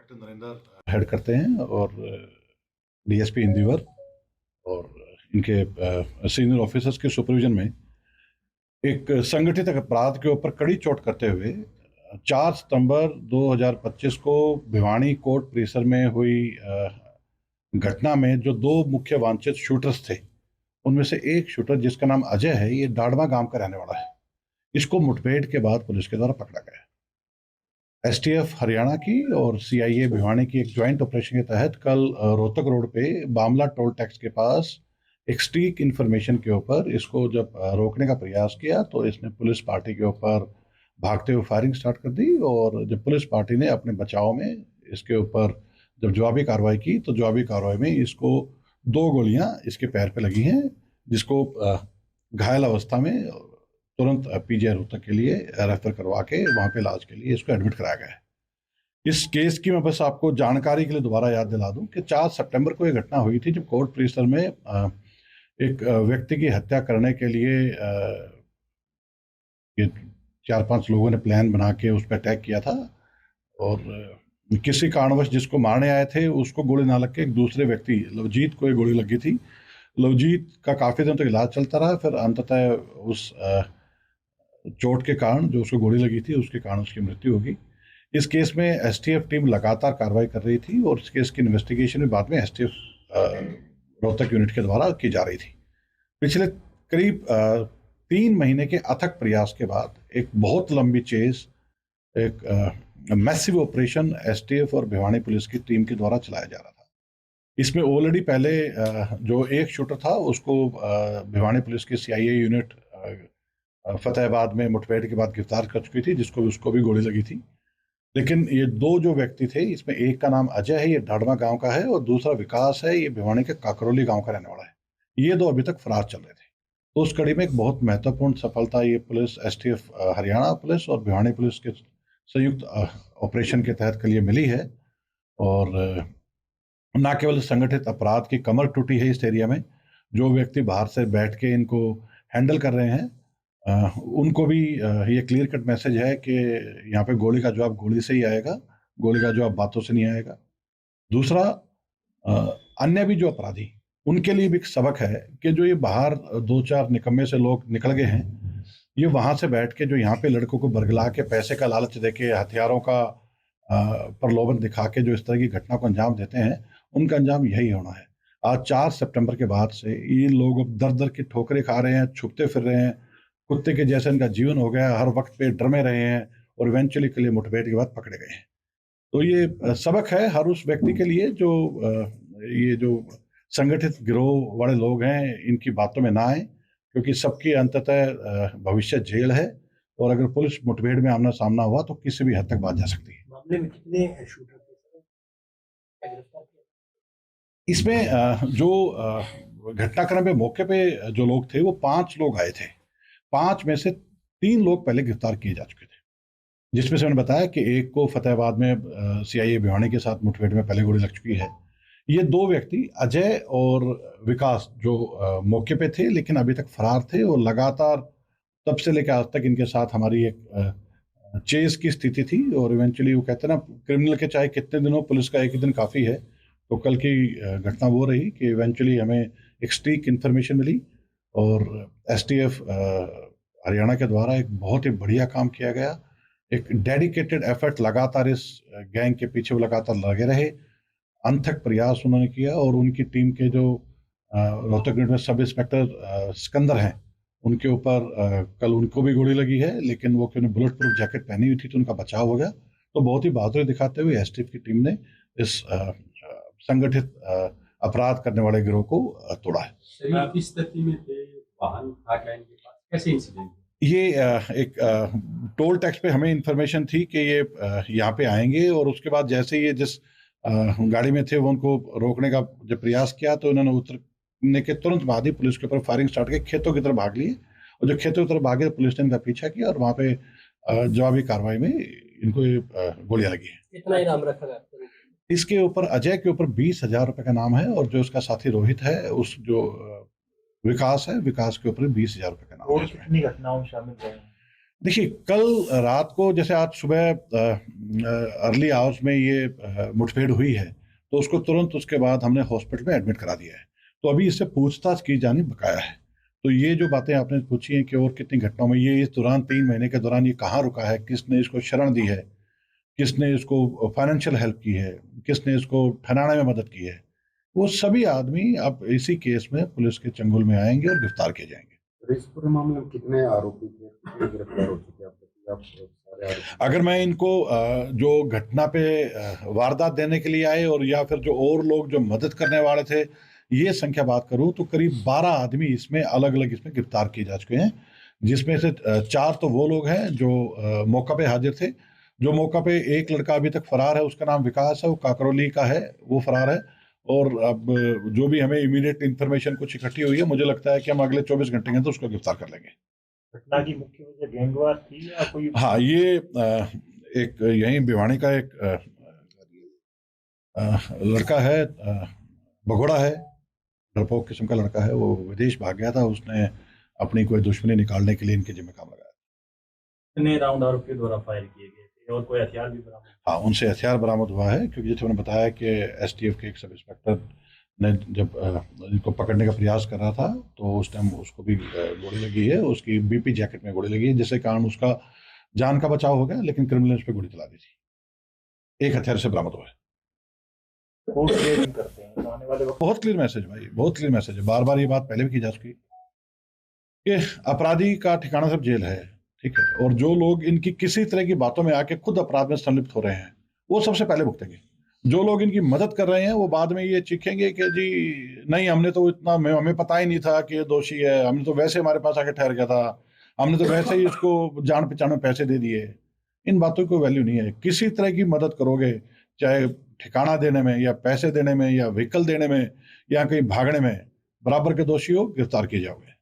Captain Narendra head करते हैं और डीएसपी इंदिवर और इनके सीनियर ऑफिसर्स के सुपरविजन में एक संगठित अपराध के ऊपर कड़ी चोट करते हुए 4 सितंबर 2025 को भिवानी कोर्ट परिसर में हुई घटना में जो दो मुख्य वांछित शूटर्स थे, उनमें से एक शूटर जिसका नाम अजय है, ये डाडमा गांव का रहने वाला है। इसको मुठभेड़ के बाद पुलिस के द्वारा पकड़ा गया। एसटीएफ हरियाणा की और सीआईए भिवानी की एक ज्वाइंट ऑपरेशन के तहत कल रोहतक रोड पे बामला टोल टैक्स के पास एक स्टीक इन्फॉर्मेशन के ऊपर इसको जब रोकने का प्रयास किया तो इसने पुलिस पार्टी के ऊपर भागते हुए फायरिंग स्टार्ट कर दी और जब पुलिस पार्टी ने अपने बचाव में इसके ऊपर जब जवाबी कार्रवाई की तो जवाबी कार्रवाई में इसको 2 गोलियां इसके पैर पे लगी हैं, जिसको घायल अवस्था में तुरंत पीजीआई रोहतक के लिए रेफर करवा के वहाँ पे इलाज के लिए इसको एडमिट कराया गया है। इस केस की मैं बस आपको जानकारी के लिए दोबारा याद दिला दूं कि 4 सितंबर को ये घटना हुई थी जब कोर्ट परिसर में एक व्यक्ति की हत्या करने के लिए ये 4-5 लोगों ने प्लान बना के उस पर अटैक किया था और किसी कारणवश जिसको मारने आए थे उसको गोली ना लग के एक दूसरे व्यक्ति लवजीत को एक गोली लगी थी। लवजीत का काफ़ी दिन तक इलाज चलता रहा, फिर अंततः उस चोट के कारण जो उसको गोली लगी थी उसके कारण उसकी मृत्यु होगी। इस केस में एसटीएफ टीम लगातार कार्रवाई कर रही थी और इस केस की इन्वेस्टिगेशन में बाद में एसटीएफ रोहतक यूनिट के द्वारा की जा रही थी। पिछले करीब 3 महीने के अथक प्रयास के बाद एक बहुत लंबी चेस, एक मैसिव ऑपरेशन एसटीएफ और भिवानी पुलिस की टीम के द्वारा चलाया जा रहा था। इसमें ऑलरेडी पहले जो एक शूटर था उसको भिवानी पुलिस की सीआईए यूनिट फतेहाबाद में मुठभेड़ के बाद गिरफ्तार कर चुकी थी, जिसको उसको भी गोली लगी थी। लेकिन ये 2 जो व्यक्ति थे, इसमें एक का नाम अजय है, ये डाडमा गांव का है, और दूसरा विकास है, ये भिवानी के काकरोली गांव का रहने वाला है। ये 2 अभी तक फरार चल रहे थे। तो उस कड़ी में एक बहुत महत्वपूर्ण सफलता ये पुलिस एसटीएफ हरियाणा पुलिस और भिवानी पुलिस के संयुक्त ऑपरेशन के तहत कल ये मिली है। और न केवल संगठित अपराध की कमर टूटी है इस एरिया में, जो व्यक्ति बाहर से बैठ के इनको हैंडल कर रहे हैं उनको भी ये क्लियर कट मैसेज है कि यहाँ पे गोली का जवाब गोली से ही आएगा, गोली का जवाब बातों से नहीं आएगा। दूसरा, अन्य भी जो अपराधी, उनके लिए भी एक सबक है कि जो ये बाहर 2-4 निकम्मे से लोग निकल गए हैं, ये वहाँ से बैठ के जो यहाँ पे लड़कों को बरगला के पैसे का लालच देके हथियारों का प्रलोभन दिखा के जो इस तरह की घटना को अंजाम देते हैं, उनका अंजाम यही होना है। आज 4 सितंबर के बाद से ये लोग अब दर दर की ठोकरें खा रहे हैं, छुपते फिर रहे हैं, कुत्ते के जैसे इनका जीवन हो गया, हर वक्त पे डर में रहे हैं और इवेंचुअली के लिए मुठभेड़ के बाद पकड़े गए हैं। तो ये सबक है हर उस व्यक्ति के लिए जो ये जो संगठित गिरोह वाले लोग हैं, इनकी बातों में ना आए, क्योंकि सबकी अंततः भविष्य जेल है और अगर पुलिस मुठभेड़ में आमना सामना हुआ तो किसी भी हद तक बात जा सकती है। मामले में कितने शूटर थे गिरफ्तार किए? इसमें जो घटनाक्रम पे मौके पे जो लोग थे वो 5 लोग आए थे। 5 में से 3 लोग पहले गिरफ्तार किए जा चुके थे, जिसमें से मैंने बताया कि एक को फतेहाबाद में सीआईए भिवानी के साथ मुठभेड़ में पहले गोली लग चुकी है। ये 2 व्यक्ति अजय और विकास जो मौके पे थे लेकिन अभी तक फरार थे और लगातार तब से लेकर आज तक इनके साथ हमारी एक चेस की स्थिति थी और इवेंचुअली वो कहते हैं ना, क्रिमिनल के चाहे कितने दिनों, पुलिस का एक ही दिन काफ़ी है। तो कल की घटना वो रही कि इवेंचुअली हमें एक स्टीक इन्फॉर्मेशन मिली और एसटीएफ हरियाणा के द्वारा एक बहुत ही बढ़िया काम किया गया। एक डेडिकेटेड एफर्ट लगातार इस गैंग के पीछे वो लगातार लगे रहे, अनथक प्रयास उन्होंने किया और उनकी टीम के जो रोहतक यूनिट में सब इंस्पेक्टर सिकंदर हैं, उनके ऊपर कल उनको भी गोली लगी है, लेकिन वो क्योंकि बुलेट प्रूफ जैकेट पहनी हुई थी तो उनका बचाव हो गया। तो बहुत ही बहादुरी दिखाते हुए एसटीएफ की टीम ने इस संगठित अपराध करने वाले गिरोह को तोड़ा है। किस स्थिति में थे, वाहन था क्या इनके पास, कैसे इंसिडेंट? ये एक टोल टैक्स पे हमें इंफॉर्मेशन थी कि ये यहाँ पे आएंगे और उसके बाद जैसे ही ये जिस गाड़ी में थे वो उनको रोकने का जब प्रयास किया तो उन्होंने उतरने के तुरंत बाद ही पुलिस के ऊपर फायरिंग स्टार्ट की, खेतों की तरफ भाग लिए और जो खेतों की तरफ भागे पुलिस ने इनका पीछा किया और वहाँ पे जवाबी कार्रवाई में इनको गोलियां लगी है। कितना इनाम रखा गया? इसके ऊपर अजय के ऊपर 20,000 रुपए का नाम है और जो उसका साथी रोहित है, उस जो विकास है, विकास के ऊपर 20,000 रुपए का नाम है। कितनी घटनाओं में शामिल रहे? देखिए, कल रात को जैसे आज सुबह अर्ली आवर्स में ये मुठभेड़ हुई है, तो उसको तुरंत उसके बाद हमने हॉस्पिटल में एडमिट करा दिया है। तो अभी इससे पूछताछ की जानी बकाया है। तो ये जो बातें आपने पूछी हैं कि और कितनी घटनाओं में ये इस दौरान 3 महीने के दौरान ये कहाँ रुका है, किसने इसको शरण दी है, किसने इसको फाइनेंशियल हेल्प की है, किसने इसको ठहराने में मदद की है, वो सभी आदमी अब इसी केस में पुलिस के चंगुल में आएँगे और गिरफ्तार किए जाएँगे। और इस पूरे मामले में कितने आरोपी थे, कितने गिरफ्तार हो चुके हैं अब तक? आप सारे आरोपी अगर मैं इनको जो घटना पे वारदात देने के लिए आए और या फिर जो और लोग जो मदद करने वाले थे, ये संख्या बात करूँ तो करीब 12 आदमी इसमें अलग-अलग इसमें गिरफ्तार किए जा चुके हैं। जिसमें से 4 तो वो लोग हैं जो मौका पे हाज़िर थे। जो मौका पे एक लड़का अभी तक फरार है, उसका नाम विकास है, वो काकरौली का है, वो फरार है। और अब जो भी हमें इमीडिएट इन्फॉर्मेशन कुछ इकट्ठी हुई है, मुझे लगता है कि हम अगले 24 घंटे के अंदर उसको गिरफ्तार कर लेंगे। घटना की मुख्य वजह गैंगवार थी या कोई? हाँ, ये एक यहीं भिवानी का एक लड़का है, भगोड़ा है, डरपोक किस्म का लड़का है, वो विदेश भाग गया था, उसने अपनी कोई दुश्मनी निकालने के लिए इनके जिम्मे काम लगाया। कितने राउंड आरोपियों द्वारा फायर किए गए थे और कोई हथियार भी बरामद? हाँ, उनसे हथियार बरामद हुआ है, क्योंकि जैसे मैंने बताया कि एसटीएफ के एक सब इंस्पेक्टर ने जब इनको पकड़ने का प्रयास कर रहा था, तो उस टाइम उसको भी गोली लगी है, उसकी बीपी जैकेट में गोली लगी है, जिससे कारण उसका जान का बचाव हो गया, लेकिन क्रिमिनल ने उस पे गोली चला दी थी। एक हथियार से बरामद हुआ है। कोर्ट क्लियरिंग करते हैं तो आने वाले वक्त बहुत क्लियर मैसेज भाई, बहुत क्लियर मैसेज है। बार-बार ये बात पहले भी की जा चुकी कि अपराधी का ठिकाना सिर्फ जेल है, ठीक है? और जो लोग इनकी किसी तरह की बातों में आके खुद अपराध में संलिप्त हो रहे हैं, वो सबसे पहले भुगतेंगे। जो लोग इनकी मदद कर रहे हैं, वो बाद में ये चीखेंगे कि जी नहीं, हमने तो इतना हमें पता ही नहीं था कि ये दोषी है, हमने तो वैसे हमारे पास आके ठहर गया था, हमने तो वैसे ही इसको जान-पहचान में पैसे दे दिए। इन बातों की कोई वैल्यू नहीं है। किसी तरह की मदद करोगे, चाहे ठिकाना देने में या पैसे देने में या व्हीकल देने में या कहीं भागने में, बराबर के दोषी हो, गिरफ्तार किए जाओगे।